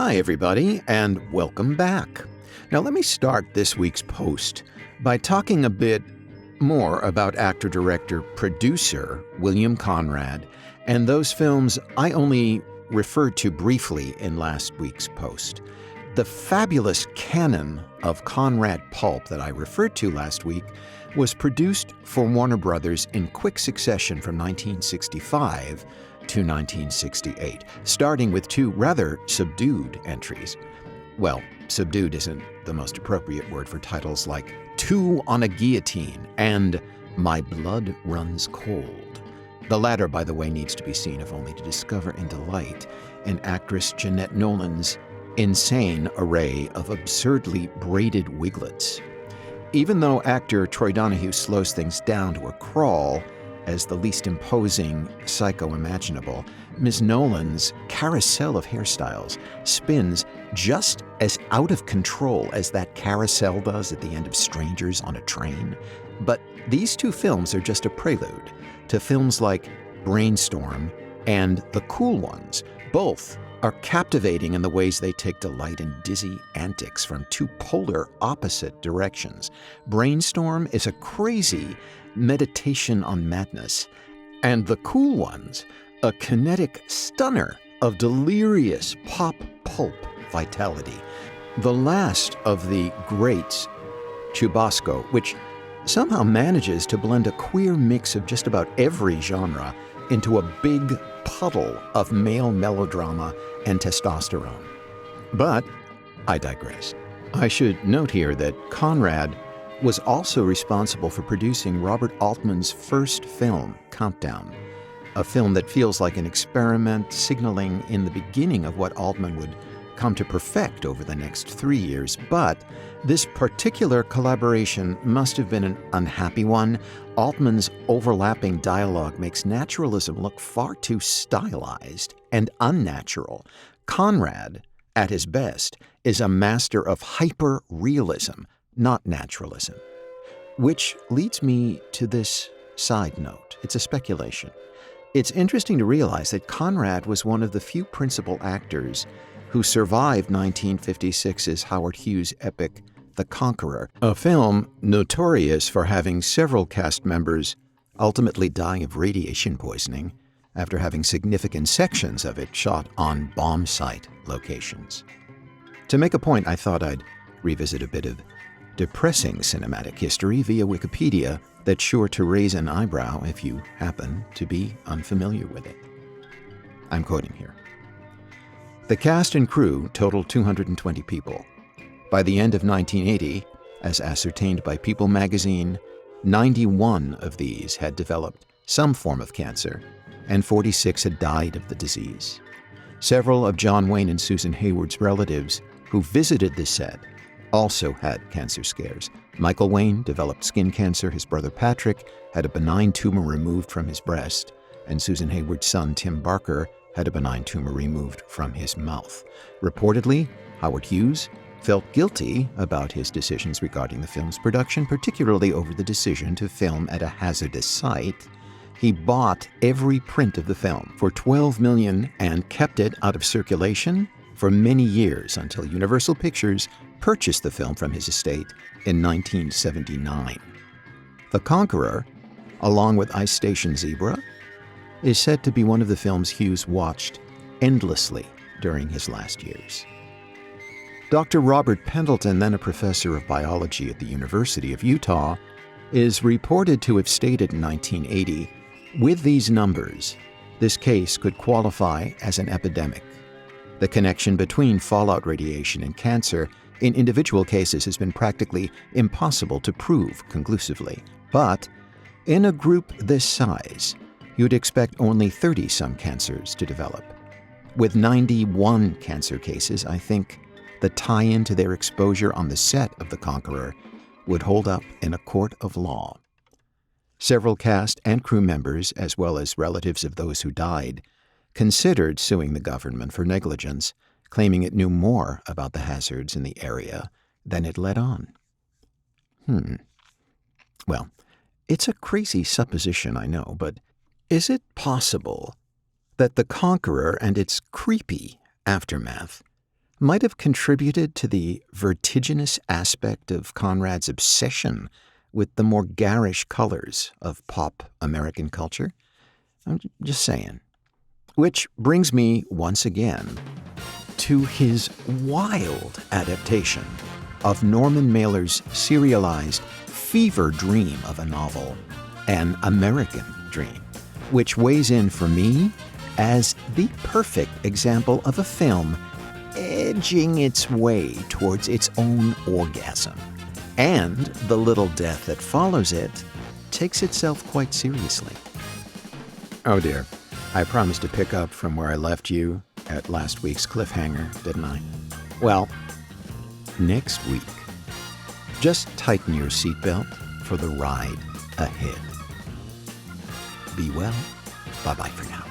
Hi, everybody, and welcome back. Now, let me start this week's post by talking a bit more about actor, director, producer William Conrad and those films I only referred to briefly in last week's post. The fabulous canon of Conrad pulp that I referred to last week was produced for Warner Brothers in quick succession from 1965 to 1968, starting with two rather subdued entries. Well, subdued isn't the most appropriate word for titles like Two on a Guillotine and My Blood Runs Cold. The latter, by the way, needs to be seen if only to discover and delight in actress Jeanette Nolan's insane array of absurdly braided wiglets. Even though actor Troy Donahue slows things down to a crawl as the least imposing psycho imaginable, Ms. Nolan's carousel of hairstyles spins just as out of control as that carousel does at the end of Strangers on a Train. But these two films are just a prelude to films like Brainstorm and The Cool Ones. Both are captivating in the ways they take delight in dizzy antics from two polar opposite directions. Brainstorm is a crazy meditation on madness, and The Cool Ones, a kinetic stunner of delirious pop pulp vitality. The last of the greats, Chubasco, which somehow manages to blend a queer mix of just about every genre into a big puddle of male melodrama and testosterone. But I digress. I should note here that Conrad was also responsible for producing Robert Altman's first film, Countdown, a film that feels like an experiment signaling in the beginning of what Altman would come to perfect over the next 3 years. But this particular collaboration must have been an unhappy one. Altman's overlapping dialogue makes naturalism look far too stylized and unnatural. Conrad, at his best, is a master of hyper-realism, not naturalism. Which leads me to this side note. It's a speculation. It's interesting to realize that Conrad was one of the few principal actors who survived 1956's Howard Hughes epic The Conqueror, a film notorious for having several cast members ultimately die of radiation poisoning after having significant sections of it shot on bomb site locations. To make a point, I thought I'd revisit a bit of depressing cinematic history via Wikipedia that's sure to raise an eyebrow if you happen to be unfamiliar with it. I'm quoting here. The cast and crew totaled 220 people. By the end of 1980, as ascertained by People magazine, 91 of these had developed some form of cancer, and 46 had died of the disease. Several of John Wayne and Susan Hayward's relatives who visited the set also had cancer scares. Michael Wayne developed skin cancer, his brother Patrick had a benign tumor removed from his breast, and Susan Hayward's son Tim Barker had a benign tumor removed from his mouth. Reportedly, Howard Hughes felt guilty about his decisions regarding the film's production, particularly over the decision to film at a hazardous site. He bought every print of the film for $12 million and kept it out of circulation for many years until Universal Pictures purchased the film from his estate in 1979. The Conqueror, along with Ice Station Zebra, is said to be one of the films Hughes watched endlessly during his last years. Dr. Robert Pendleton, then a professor of biology at the University of Utah, is reported to have stated in 1980, "With these numbers, this case could qualify as an epidemic. The connection between fallout radiation and cancer in individual cases has been practically impossible to prove conclusively. But in a group this size, you'd expect only 30-some cancers to develop. With 91 cancer cases, I think the tie-in to their exposure on the set of The Conqueror would hold up in a court of law." Several cast and crew members, as well as relatives of those who died, considered suing the government for negligence, claiming it knew more about the hazards in the area than it let on. Well, it's a crazy supposition, I know, but is it possible that The Conqueror and its creepy aftermath might have contributed to the vertiginous aspect of Conrad's obsession with the more garish colors of pop American culture. I'm just saying. Which brings me once again to his wild adaptation of Norman Mailer's serialized fever dream of a novel, An American Dream, which weighs in for me as the perfect example of a film edging its way towards its own orgasm. And the little death that follows it takes itself quite seriously. Oh dear, I promised to pick up from where I left you at last week's cliffhanger, didn't I? Well, next week, just tighten your seatbelt for the ride ahead. Be well. Bye-bye for now.